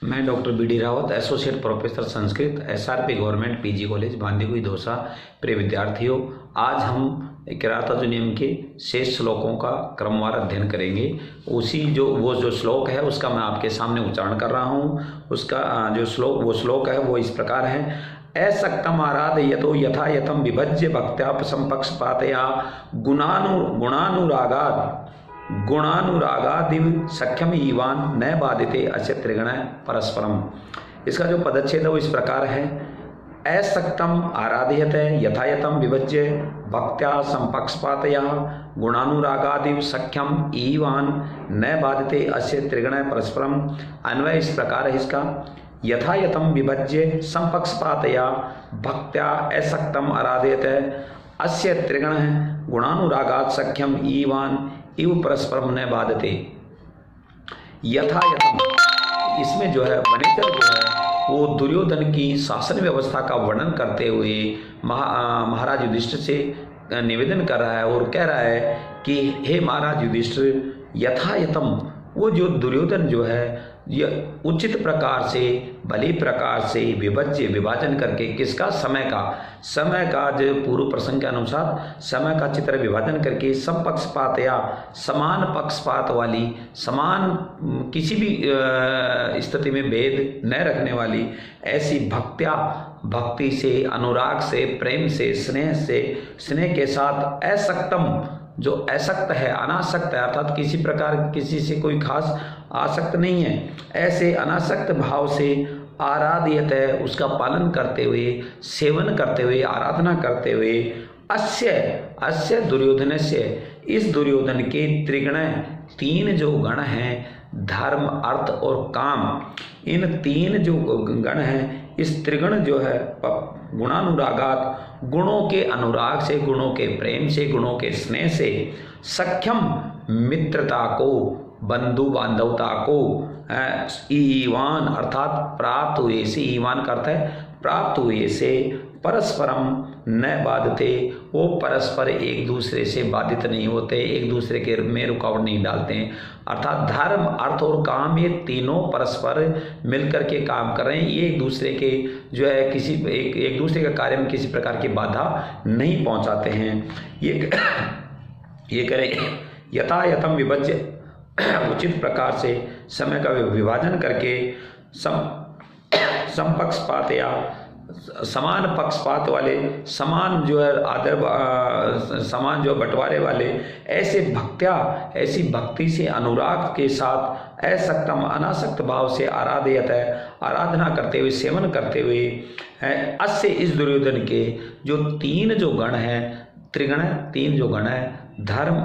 मैं doctor BD. Rawat, associate professor Sanskrit, SRP government PG college Bandikui Dausa. प्रिय विद्यार्थियों, आज हम किरातार्जुनीयम के शेष श्लोकों का क्रमवार अध्ययन करेंगे। उसी जो श्लोक है उसका मैं आपके सामने उच्चारण कर रहा हूँ। उसका जो श्लोक है वो इस प्रकार है। असक्तम आराधयतो यथा यथम विभज्य भक्त्या संपक्षपातया गुणानुरागादिव सख्यम ईवान न बाधिते अस्य त्रिगुण परस्परम। इसका जो पदच्छेद है वो इस प्रकार है। असक्तम आराधयते यथायथम विभज्य भक्त्या संपक्षपातया गुणानुरागादिव सख्यम ईवान न बाधिते अस्य त्रिगुण परस्परम। अन्वय इस प्रकार है इसका। यथायथम विभज्य संपक्षपातया भक्त्या असक्तम आराधयते अस्य त्रिगुण गुणानुरागात् सख्यम ईवान इव परस्परम न बाधते। यथायथम, इसमें जो है वनेतर जो है वो दुर्योधन की शासन व्यवस्था का वर्णन करते हुए महाराज युधिष्ठिर से निवेदन कर रहा है और कह रहा है कि हे महाराज युधिष्ठिर, यथायथम वो जो दुर्योधन जो है यह उचित प्रकार से भली प्रकार से विभाजन करके किसका, समय का जो पूर्व प्रसंग के अनुसार समय का चित्र विभाजन करके समपक्षपात या समान पक्षपात वाली, समान किसी भी स्थिति में भेद न रखने वाली ऐसी भक्ति से, अनुराग से, प्रेम से, स्नेह के साथ असक्तम, जो असक्त है, अनासक्त है, अर्थात किसी प्रकार किसी से कोई खास आसक्त नहीं है, ऐसे अनासक्त भाव से आराध्यत है, उसका पालन करते हुए, सेवन करते हुए, आराधना करते हुए अस्य दुर्योधन से, इस दुर्योधन के त्रिगुण, तीन जो गण हैं, धर्म, अर्थ और काम, इन तीन जो गण हैं, इस त्रिगुण जो है गुणानुरागात, गुणों के अनुराग से, गुणों के प्रेम से, गुणों के स्नेह से, सख्यम मित्रता को, बंधु बांधवता को, ईवान अर्थात प्राप्त हुए से, ईवान का अर्थ है प्राप्त हुए से, परस्परम न बाधते, वो परस्पर एक दूसरे से बाधित नहीं होते, एक दूसरे के में रुकावट नहीं डालते हैं। अर्थात धर्म, अर्थ और काम, ये तीनों परस्पर मिलकर के काम कर रहे हैं। ये एक दूसरे के जो है एक दूसरे के कार्य में किसी प्रकार की बाधा नहीं पहुंचाते हैं। ये करें यथायथम विभज्य, उचित प्रकार से समय का विभाजन करके समपक्षपात या समान पक्षपात वाले, समान जो है समान जो बंटवारे वाले, ऐसे ऐसी भक्ति से, अनुराग के साथ असक्तम अनासक्त भाव से आराधयत है, आराधना करते हुए, सेवन करते हुए अस्य, इस दुर्योधन के जो तीन जो गण हैं, त्रिगुण, तीन जो गण है, धर्म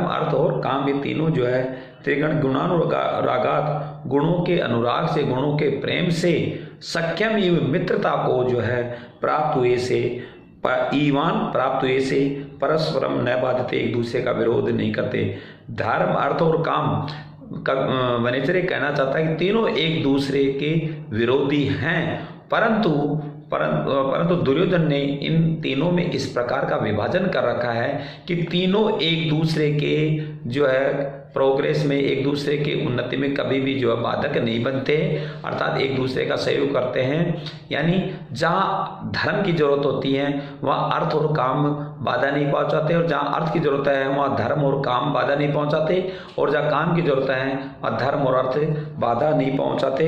अर्थ और काम, ये तीनों जो है त्रिगुण गुणानुरागात, गुणों के अनुराग से, गुणों के प्रेम से, सख्यम ये मित्रता को जो है प्राप्त हुए से, ईवान प्राप्त हुए से, परस्परम न बाधते, एक दूसरे का विरोध नहीं करते। धर्म, अर्थ और काम वनेचर कहना चाहता है कि तीनों एक दूसरे के विरोधी हैं, परंतु दुर्योधन ने इन तीनों में इस प्रकार का विभाजन कर रखा है कि तीनों एक दूसरे के जो है प्रोग्रेस में, एक दूसरे की उन्नति में कभी भी जो है बाधक नहीं बनते, अर्थात एक दूसरे का सहयोग करते हैं। यानी जहाँ धर्म की जरूरत होती है वहाँ अर्थ और काम बाधा नहीं पहुँचाते, और जहाँ अर्थ की जरूरत है वहाँ धर्म और काम बाधा नहीं पहुँचाते, और जहाँ काम की जरूरत है वहाँ धर्म और अर्थ बाधा नहीं पहुँचाते।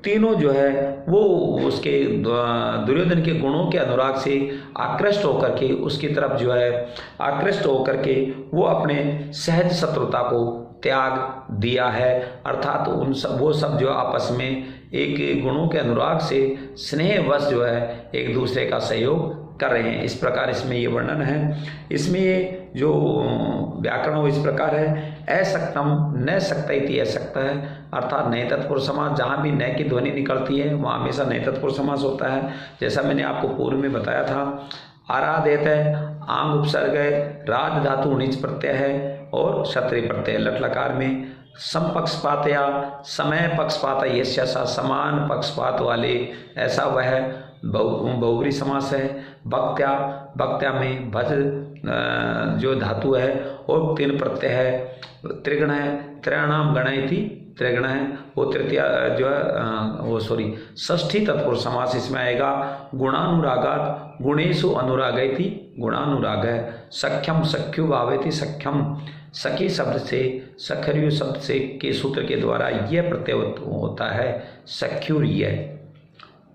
तीनों जो है वो उसके दुर्योधन के गुणों के अनुराग से आकृष्ट होकर के, उसकी तरफ जो है आकृष्ट होकर के वो अपने सहज शत्रुता को त्याग दिया है, अर्थात वो सब जो आपस में एक गुणों के अनुराग से स्नेहवश जो है एक दूसरे का सहयोग कर रहे हैं। इस प्रकार इसमें ये वर्णन है। इसमें ये जो व्याकरण वो इस प्रकार है। असक्तम न सकता इति असक्त है, अर्थात नए तत्पुरुष समास, जहाँ भी नए की ध्वनि निकलती है वहाँ हमेशा नए तत्पुरुष समास होता है। जैसा मैंने आपको पूर्व में बताया था, आराधेत है, आंग उपसर्ग है, राज धातु उणिच प्रत्यय है और क्षत्रिय प्रत्यय लट लकार में, समपक्षपात या समय पक्षपात, यस्य सा, समान पक्षपात वाले, ऐसा वह बहुव्रीहि समास है। भक्त्या में भज जो धातु है और तीन प्रत्यय है, त्रिगण है, त्रयाणाम गण इति त्रिगुण है वो तृतीय जो है वो सॉरी षष्ठी तत्पुरुष समास इसमें आएगा। गुणानुरागात गुणेषु अनुरागैति गुणानुराग है। सख्यम सख्यु भावेति सख्यम सखी शब्द से सखर्यु शब्द से के सूत्र के द्वारा यह प्रत्यय होता है सख्युर यह।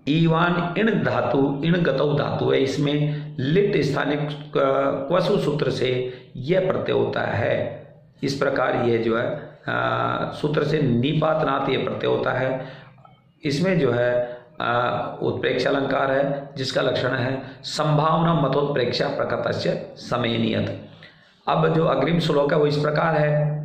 ईवान इण धातु इण गतौ धातु है, इसमें लिट स्थानिक क्वसु सूत्र से यह प्रत्यय होता है। इस प्रकार यह जो है सूत्र से निपातनात् यह प्रत्यय होता है। इसमें जो है उत्प्रेक्ष अलंकार है जिसका लक्षण है संभावना मतोत्प्रेक्षा प्रकृतस्य समेनियत। अब जो अग्रिम श्लोक है वो इस प्रकार है।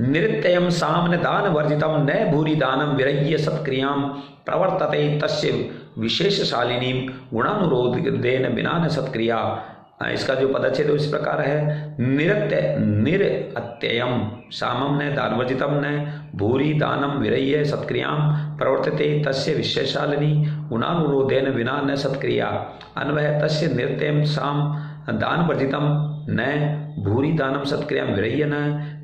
नृत्यम सामने दान वर्जितम न भूरि दानम विरह्य सत्क्रियाम प्रवर्तते तस्य विशेषशालिनी गुणानुरोधेन बिना न सत्क्रिया। इसका जो पदच्छेद इस प्रकार है। निरत्ययम सामम न दानवर्जितम न भूरि दानम विरह्य सत्क्रियाम प्रवर्तते तस्य विशेषशालिनी गुणानुरोधेन बिना न सत्क्रिया। अन्वय तस्य नृत्यम साम दानवर्जितम न भूरि दानम सत्क्रिया विरह्य न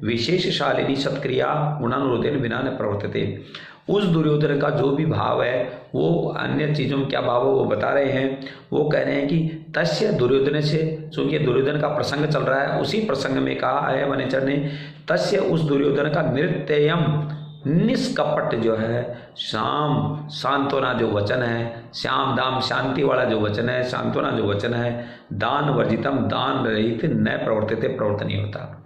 विशेषशालिनी सत्क्रिया गुणानुरोधेन बिना न प्रवर्तते। उस दुर्योधन का जो भी भाव है वो अन्य चीज़ों में क्या भाव है वो बता रहे हैं। वो कह रहे हैं कि तस्य दुर्योधन से, चूंकि दुर्योधन का प्रसंग चल रहा है उसी प्रसंग में कहा है वनेचर ने तस्य उस दुर्योधन का नृत्यम निष्कपट जो है शाम सांत्वना जो वचन है, श्याम दाम शांति वाला जो वचन है, सांत्वना जो वचन है, दान वर्जितम दान रहित न प्रवर्तित प्रवर्तन नहीं होता।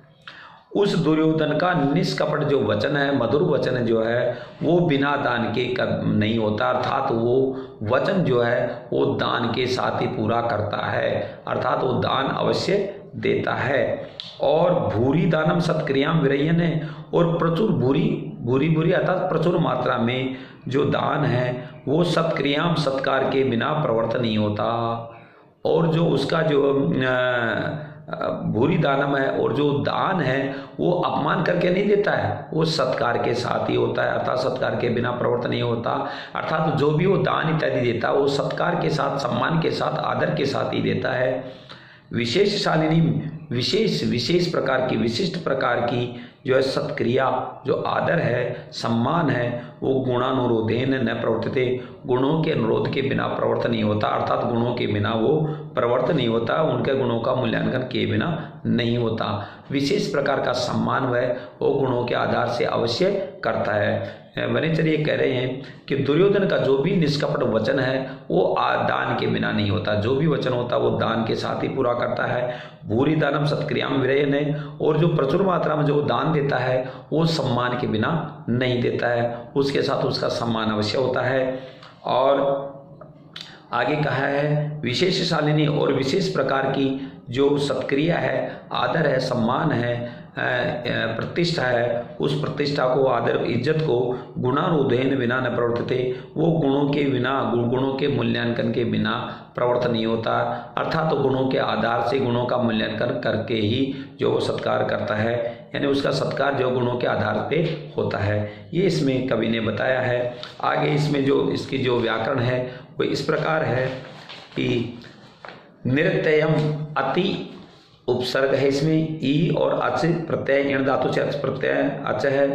उस दुर्योधन का निष्कपट जो वचन है, मधुर वचन जो है वो बिना दान के नहीं होता, अर्थात वो वचन जो है वो दान के साथ ही पूरा करता है, अर्थात वो दान अवश्य देता है। और भूरि दानम सत्क्रियाम विरयन है, और प्रचुर भूरी अर्थात प्रचुर मात्रा में जो दान है वो सत्क्रियाम सत्कार के बिना प्रवर्तन नहीं होता। और जो उसका जो भूरि दानम है और जो दान है वो अपमान करके नहीं देता है, वो सत्कार के साथ ही होता है, अर्थात सत्कार के बिना प्रवर्तन नहीं होता। अर्थात जो भी वो दान इत्यादि देता है वो सत्कार के साथ, सम्मान के साथ, आदर के साथ ही देता है। विशेषशालिनी विशेष प्रकार की, विशिष्ट प्रकार की जो है सत्क्रिया, जो आदर है, सम्मान है, वो गुणानुरोधेन न प्रवर्तते, गुणों के अनुरोध के बिना प्रवर्तन नहीं होता, अर्थात गुणों के बिना वो प्रवर्तन नहीं होता, उनके गुणों का मूल्यांकन किए बिना नहीं होता। विशेष प्रकार का सम्मान वह वो गुणों के आधार से अवश्य करता है। वनेचर ये कह रहे हैं कि दुर्योधन का जो भी निष्कपट वचन है वो दान के बिना नहीं होता, जो भी वचन होता है वो दान के साथ ही पूरा करता है। भूरि दानम सत्क्रियाम विरयन है, और जो प्रचुर मात्रा में जो दान देता है वो सम्मान के बिना नहीं देता है, उसके साथ उसका सम्मान अवश्य होता है। और आगे कहा है विशेषशालिनी, और विशेष प्रकार की जो सत्क्रिया है, आदर है, सम्मान है, प्रतिष्ठा है, उस प्रतिष्ठा को, आदर इज्जत को गुणानुरोधेन बिना न प्रवर्तते, वो गुणों के बिना, गुणों के मूल्यांकन के बिना प्रवर्तन नहीं होता, अर्थात तो गुणों के आधार से, गुणों का मूल्यांकन करके ही जो वो सत्कार करता है, यानी उसका सत्कार जो गुणों के आधार पे होता है। ये इसमें कवि ने बताया है। आगे इसमें जो इसकी जो व्याकरण है वो इस प्रकार है कि नृत्यम अति उपसर्ग है, इसमें ई और अच प्रत्यय, इन धातु से अच प्रत्यय अच है,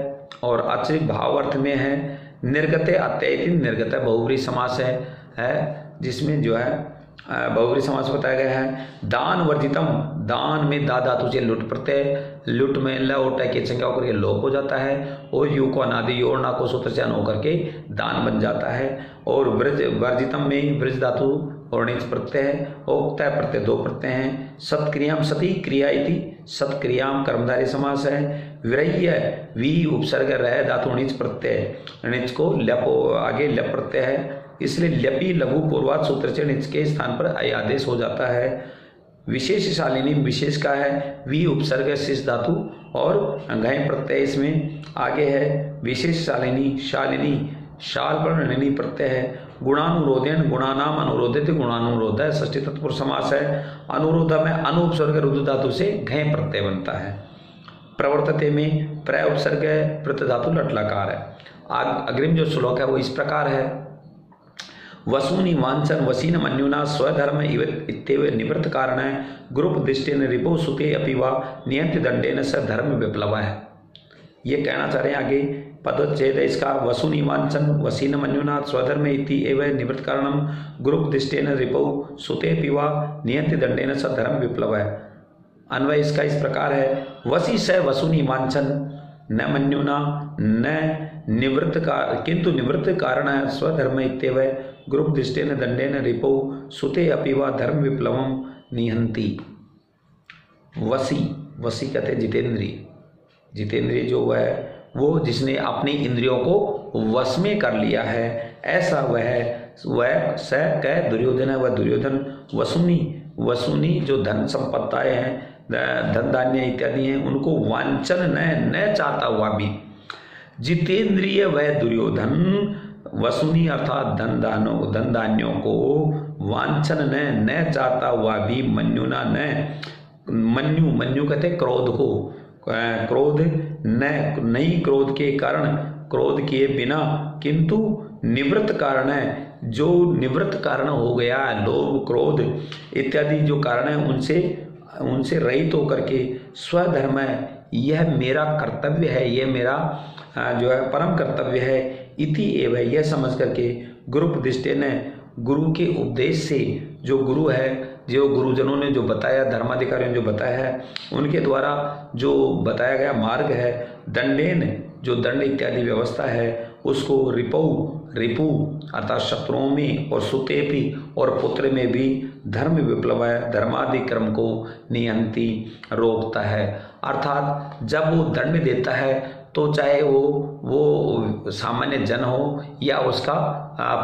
और अच भाव अर्थ में है। निर्गते अत्यय निर्गत बहुव्रीहि समास है जिसमें जो है बहुव्रीहि समास बताया गया है। दान वर्जितम, दान में दा धातु से लुट प्रत्यय, लुट में ल और ट के संज्ञा होकर के लोप हो जाता है, और यू को अनादि और ना को सूत्र से अन होकर के दान बन जाता है। और ब्रज वर्जितम में ब्रज धातु और नीच प्रत्यय है, और तय प्रत्यय दो प्रत्यय हैं। सत्क्रियाम सती क्रिया इति, सत्क्रियाम कर्मधारय समास है। विरह्य वी उपसर्ग रह धातु नीच प्रत्यय, नीच को लप आगे लप प्रत्यय है, इसलिए लपी लघु पूर्वात सूत्र से नीच के स्थान पर अय आदेश हो जाता है। विशेषशालिनी विशेष का है, वी उपसर्ग शिष धातु और घय प्रत्यय इसमें आगे है। विशेषशालिनी शालिनी शाल पर णिनी प्रत्यय है। गुणानुरोधेन गुणानाम अनुरोधित, गुणानुरोध है, षष्ठी तत्पुरुष समास है। अनुरोध में अनुपसर्ग रुद्र धातु से घय प्रत्यय बनता है। प्रवर्तते में प्रय उपसर्ग है, प्रत्यय धातु लट्लकार है। अग्रिम जो श्लोक है वो इस प्रकार है। वसूनि वांछन वसीन मन्युना स्वधर्म इत्येव निवृत्त कारण है, ग्रुप दृष्टेन रिपो सुते अपि वा नियंत्य दंडेन स धर्म विप्लव है। ये कहना चाह रहे हैं आगे पदच्छेद है इसका वसूनि वांछन वसीन मन्युना स्वधर्म इति एव निवृत्त कारणम गुरुपदिष्टेन रिपौ सुते पिवा नियंति दंडेन स धर्म विप्लव है। अन्वय इसका इस प्रकार है, वसी स वसूनि वांछन न मन्युना न निवृत्त का किंतु निवृत्त कारण स्वधर्म इत्येव गुरुपदिष्टेन दंडेन रिपौ सुते अपिवा धर्म विप्लवम निहंति। वसी, वसी कहते जितेंद्रिय, जितेंद्रिय जो वह वो जिसने अपनी इंद्रियों को वश में कर लिया है, ऐसा वह स कह दुर्योधन है। वह दुर्योधन वसुनी, वसुनी जो धन संपत्ताएं हैं, धन धान्य इत्यादि हैं, उनको वांछन न चाहता हुआ भी जितेंद्रिय वह दुर्योधन वसुनी अर्थात धन धान्यों को वांछन न चाहता हुआ भी मन्युना न मन्यु कहते क्रोध को, क्रोध नहीं क्रोध के कारण, क्रोध किए बिना किंतु निवृत्त कारण है, जो निवृत्त कारण हो गया लोभ क्रोध इत्यादि जो कारण है उनसे रहित होकर के स्वधर्म है, यह मेरा कर्तव्य है, यह मेरा जो है परम कर्तव्य है। इति एव यह समझ करके गुरुपदिष्टे ने गुरु के उपदेश से, जो गुरु है, जो गुरुजनों ने जो बताया, धर्माधिकारियों ने जो बताया है, उनके द्वारा जो बताया गया मार्ग है, दंडेन जो दंड इत्यादि व्यवस्था है उसको रिपु अर्थात शत्रुओं में और सुतेपि और पुत्र में भी धर्म विप्लव है, धर्माधिक्रम को नियंती रोकता है। अर्थात जब वो दंड देता है तो चाहे वो सामान्य जन हो या उसका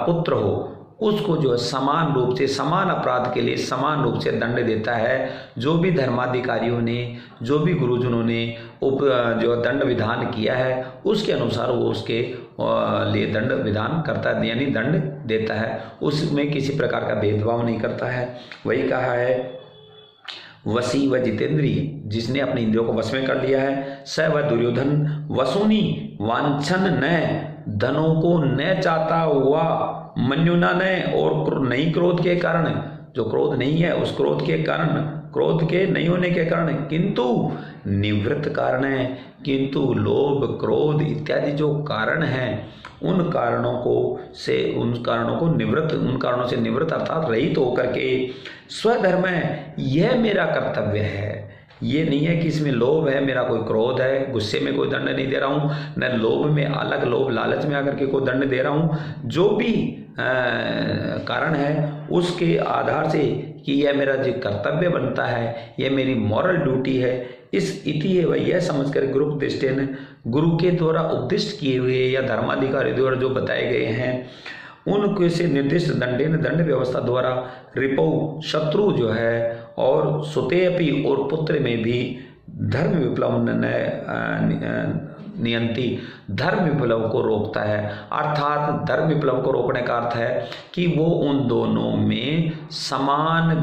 पुत्र हो, उसको जो है समान रूप से समान अपराध के लिए समान रूप से दंड देता है। जो भी धर्माधिकारियों ने, जो भी गुरुजनों ने जो दंड विधान किया है उसके अनुसार वो उसके लिए दंड विधान करता है, यानी दंड देता है, उसमें किसी प्रकार का भेदभाव नहीं करता है। वही कहा है वसी व जितेंद्रिय जिसने अपने इंद्रियों को वश में कर लिया है, स व दुर्योधन वसुनी वांछन न धनों को न चाहता हुआ मन्युना न और नहीं क्रोध के कारण, जो क्रोध नहीं है उस क्रोध के कारण, क्रोध के नहीं होने के कारण, किंतु निवृत्त कारण है, किंतु लोभ क्रोध इत्यादि जो कारण हैं उन कारणों से निवृत्त अर्थात रहित होकर के स्वधर्म है, यह मेरा कर्तव्य है। ये नहीं है कि इसमें लोभ है, मेरा कोई क्रोध है, गुस्से में कोई दंड नहीं दे रहा हूँ, न लोभ में अलग लोभ लालच में आकर के कोई दंड दे रहा हूँ। जो भी कारण है उसके आधार से कि यह मेरा जो कर्तव्य बनता है, यह मेरी मॉरल ड्यूटी है, इस इति है वह यह समझ कर गुरुपदिष्टे ने गुरु के द्वारा उपदिष्ट किए हुए या धर्माधिकारी द्वारा जो बताए गए हैं उनको से निर्दिष्ट दंडेन दंड व्यवस्था द्वारा रिपौ शत्रु जो है और सुतेपि और पुत्र में भी धर्म विप्लव नियंती धर्म विप्लव को रोकता है। अर्थात धर्म विप्लव को रोकने का अर्थ है कि वो उन दोनों में समान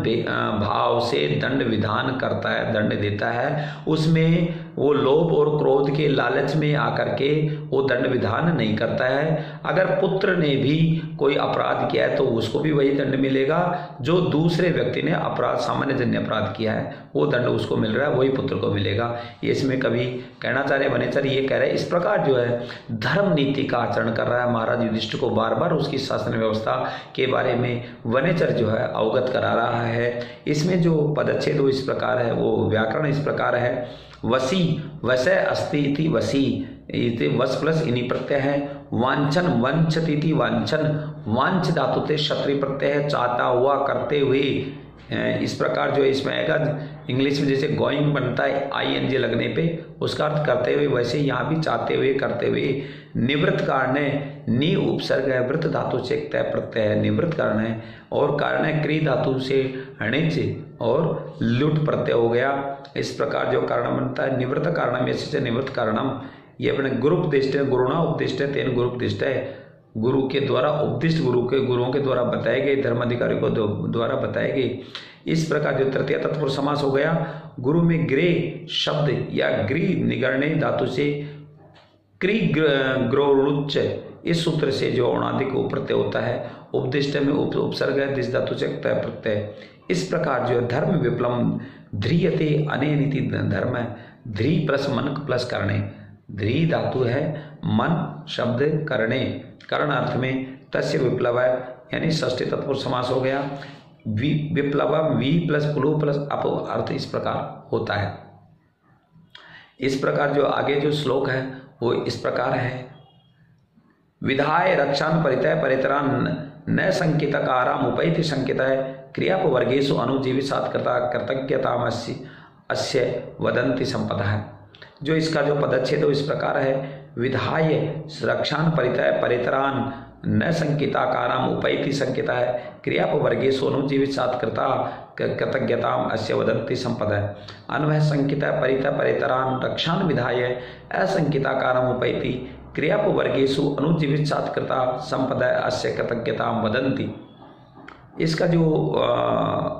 भाव से दंड विधान करता है, दंड देता है, उसमें वो लोभ और क्रोध के लालच में आकर के वो दंड विधान नहीं करता है। अगर पुत्र ने भी कोई अपराध किया है तो उसको भी वही दंड मिलेगा जो दूसरे व्यक्ति ने अपराध सामान्य जन्य अपराध किया है, वो दंड उसको मिल रहा है, वही पुत्र को मिलेगा। ये इसमें कभी कहना चाह रहे वनेचर ये कह रहे इस प्रकार जो है धर्म नीति का आचरण कर रहा है। महाराज युधिष्ठिर को बार बार उसकी शासन व्यवस्था के बारे में वनेचर जो है अवगत करा रहा है। इसमें जो पदच्छेद वो इस प्रकार है, वो व्याकरण इस प्रकार है, वसी वस अस्ति इति वसी इति वस प्लस इनी प्रत्यय है, वांछन वंचति इति वांछन वांछ धातु से क्षत्रिय प्रत्यय है, चाहता हुआ करते हुए। इस प्रकार जो इसमें आएगा इंग्लिश में जैसे गोइंग बनता है ING लगने पे उसका अर्थ करते हुए, वैसे यहाँ भी चाहते हुए करते हुए। निवृत्त कारण है, नी उपसर्ग है, वृत्त धातु से तय प्रत्यय है, निवृत्त कारण है, और कारण है क्री धातु से हणिज और लुट प्रत्यय हो गया। इस प्रकार जो कारण बनता है निवृत्त कारणम से निवृत्त कारणम, ये अपने गुरुपदिष्ट है, गुरुणा उपदिष्ट है, तेन गुरुपदिष्ट है, गुरु के द्वारा उपदिष्ट गुरुओं के द्वारा बताए गए, धर्माधिकारी को द्वारा बताए गए। इस प्रकार जो तृतीय तत्पुरुष समास हो गया। गुरु में ग्रे शब्द या ग्री निगरणे धातु से क्री ग्रोरुच्च, इस सूत्र से जो औणादिक प्रत्यय होता है। उपदिष्ट में उपसर्ग है, दिस धातु से तय प्रत्यय। इस प्रकार जो धर्म विप्लव ध्रियते अनेनिति धर्म, ध्री प्लस मनक प्लस करणे, ध्री धातु है मन शब्द करणे, करण अर्थ में, तस्य विप्लव यानी षष्ठी तत्पुरुष समास हो गया। विप्लव वी प्लस प्लु प्लस अप अर्थ इस प्रकार होता है। इस प्रकार जो आगे जो श्लोक है वो इस प्रकार है। विधाय रक्षान परितय परितरान न संकितकाराम उपैति संकितः क्रियापवर्गेषु अनुजीविसात् कृतज्ञतामस्य अस्य वदन्ति संपदः। जो इसका जो पदच्छेद हो इस प्रकार है। विधाय रक्षान परितय परितरान न संकिताकाराम उपैति संकितः क्रियापवर्गेषु अनुजीविसात् कृतज्ञताम अस्य वदन्ति संपदः। अन्वय संकितः परितय परितरान रक्षान विधाय असंकिताकारम उपैति क्रियापवर्गेषु अनुजीविसात् कृता संपदा अस्य कृतज्ञताम वदन्ति। इसका जो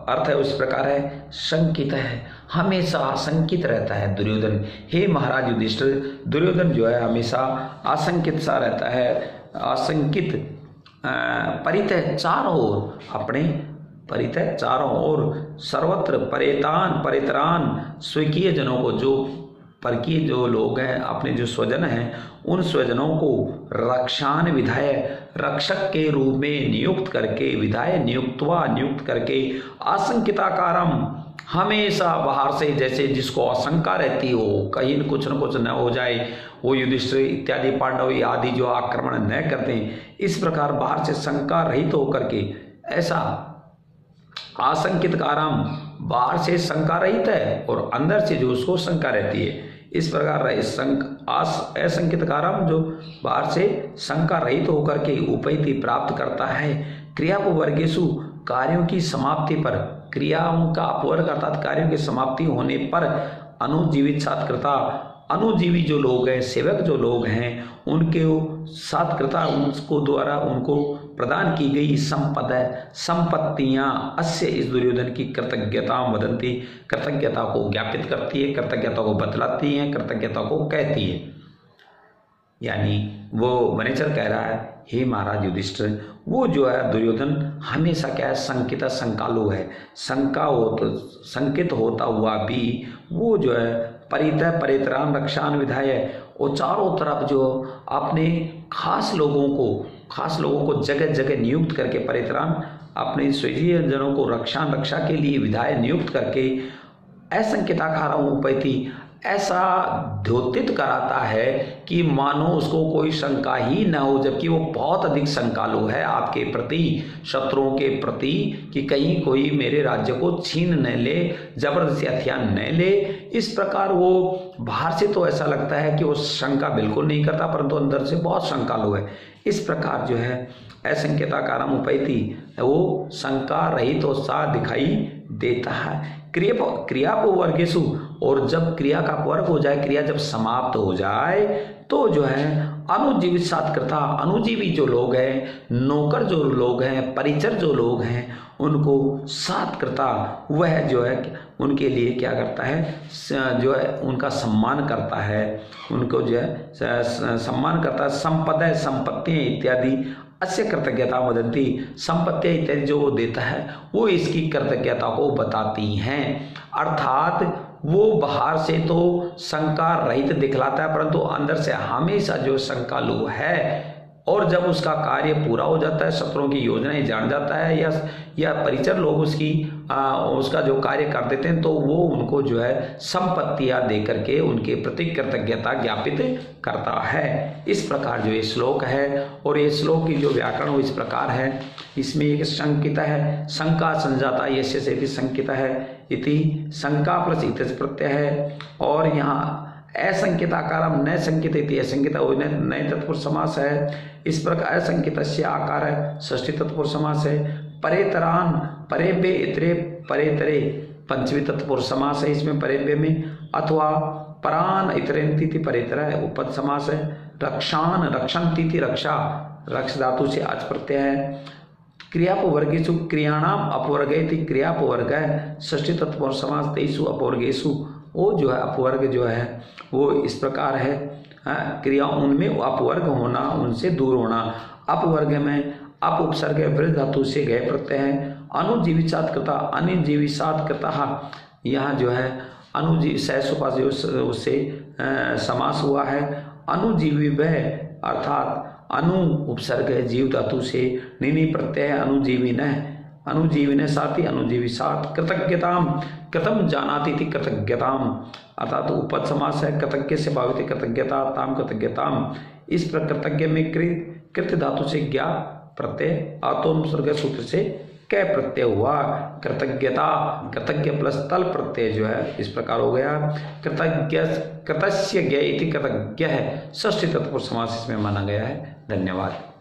अर्थ है उस प्रकार है। संकित है, हमेशा आशंकित रहता है दुर्योधन। हे महाराज युधिष्ठिर, दुर्योधन जो है हमेशा आशंकित सा रहता है, आशंकित परितय चारों ओर, अपने परितय चारों ओर सर्वत्र परेतान परितरान स्वकीय जनों को, जो परकीय जो लोग हैं, अपने जो स्वजन हैं, उन स्वजनों को रक्षान विधाय रक्षक के रूप में नियुक्त करके, विधाय नियुक्त करके, आशंकिताकारम हमेशा बाहर से, जैसे जिसको आशंका रहती हो कहीं कुछ न कुछ न हो जाए, वो युधिष्ठिर इत्यादि पांडव आदि जो आक्रमण न करते हैं, इस प्रकार बाहर से शंका रहित होकर के, ऐसा आशंकित कारम बाहर से शंका रहित है और अंदर से जो उसको शंका रहती है, इस प्रकार असंकित कारम जो बाहर से शंका रहित होकर के उपैति प्राप्त करता है। क्रियापवर्गेषु कार्यों की समाप्ति पर, क्रियाओं का अपवर्ग अर्थात कार्यों की समाप्ति होने पर अनुजीवित सात्कृता, अनुजीवी जो लोग हैं, सेवक जो लोग हैं, उनके सात्कृता, उनको द्वारा उनको प्रदान की गई संपत्तियां अस्य इस दुर्योधन की कृतज्ञता वदंती, कृतज्ञता को ज्ञापित करती है, कृतज्ञता को बतलाती है, कृतज्ञता को कहती है। यानी वो वनेचर कह रहा है, हे महाराज युधिष्ठिर, वो जो है दुर्योधन हमेशा क्या है, संकिता संकालु है, शंका हो तो संकित होता हुआ भी वो जो है परितय परितरान रक्षान विधाय, और चारों तरफ जो अपने खास लोगों को जगह जगह नियुक्त करके, परितरान अपने स्वकीय जनों को रक्षा के लिए विधाय नियुक्त करके, असंकिताकारम उपैति ऐसा द्योतित कराता है कि मानो उसको कोई शंका ही न हो, जबकि वो बहुत अधिक शंकालु है आपके प्रति, शत्रुओं के प्रति, कि कहीं कोई मेरे राज्य को छीन न ले, जबरदस्ती हथियार न ले। इस प्रकार वो बाहर से तो ऐसा लगता है कि वो शंका बिल्कुल नहीं करता, परंतु अंदर से बहुत शंकालु है। इस प्रकार जो है असंकिताकारम उपैति, वो शंका रहित तो सा दिखाई देता है। क्रियापवर्गेषु, और जब क्रिया का अपवर्ग हो जाए, क्रिया जब समाप्त हो जाए, तो जो है अनुजीवित सात्कृता, अनुजीवी जो लोग हैं, नौकर जो लोग हैं, परिचर जो लोग हैं, उनको सात्कृता, वह जो है उनके लिए क्या करता है, जो है उनका सम्मान करता है, उनको जो है सम्मान करता है। संपदा, संपत्तियां इत्यादि अस्य कृतज्ञता वदंती, संपत्ति इत्यादि जो वो देता है वो इसकी कृतज्ञता को बताती हैं। अर्थात वो बाहर से तो शंका रहित दिखलाता है, परंतु अंदर से हमेशा जो शंकालु है, और जब उसका कार्य पूरा हो जाता है, शत्रुओं की योजनाएं जान जाता है, या परिचर लोग उसका जो कार्य कर देते हैं, तो वो उनको जो है संपत्तियां दे करके उनके प्रति कृतज्ञता ज्ञापित करता है। इस प्रकार जो ये श्लोक है, और ये श्लोक की जो व्याकरण हो इस प्रकार है। इसमें एक शंकित है, शंका संजाता यस्य से भी शंकित है, इति शंका प्लस इतच प्रत्यय है, और यहाँ असंकिताकारम न संकित इति असंकित नए तत्पुरुष समास है। इस प्रकार असंकितस्य आकार है, षष्ठी तत्पुरुष समास है। परेतरान, परेभ्य इतरे परेतरे पंचमी तत्पुरुष समास है इसमें परेभ्य में, अथवा परान इतरेन्ति परेतर है उपपद समास है। रक्षान, रक्षन्ति रक्षा, रक्ष धातु से अच प्रत्यय है। क्रियापवर्गेषु क्रियाणाम अपवर्गेति, क्रियापवर्ग है षष्ठी तत्पुरुष समास। तेषु अपवर्गेषु, वो जो है अपवर्ग जो है वो इस प्रकार है, क्रिया उनमें अपवर्ग होना, उनसे दूर होना। अपवर्ग में अप उपसर्ग वृद्ध धातु से गए प्रत्यय है। अनुजीविसात कृता, अनुजीविसात कृता, यहाँ जो है अनुजीव सहसुपास उससे समास हुआ है। अनुजीवी वह अर्थात अनु उपसर्ग है जीव धातु से, निनी प्रत्यय अनुजीवी न साथी अनुजीवी साथ। कृतज्ञताम कृतम जानाति थी कृतज्ञताम अर्थात उपपद समास है। कृतज्ञ से भावित कृतज्ञता ताम कृतज्ञताम। इस पर कृतज्ञ में कृत धातु से ज्ञा प्रत्यय आतोम स्वर्ग सूत्र से कै प्रत्यय हुआ। कृतज्ञता कृतज्ञ प्लस तल प्रत्यय जो है इस प्रकार हो गया। कृतज्ञ कृतस्य ज्ञ इति कृतज्ञ है, षष्ठी तत्पुरुष समास इसमें माना गया है। धन्यवाद।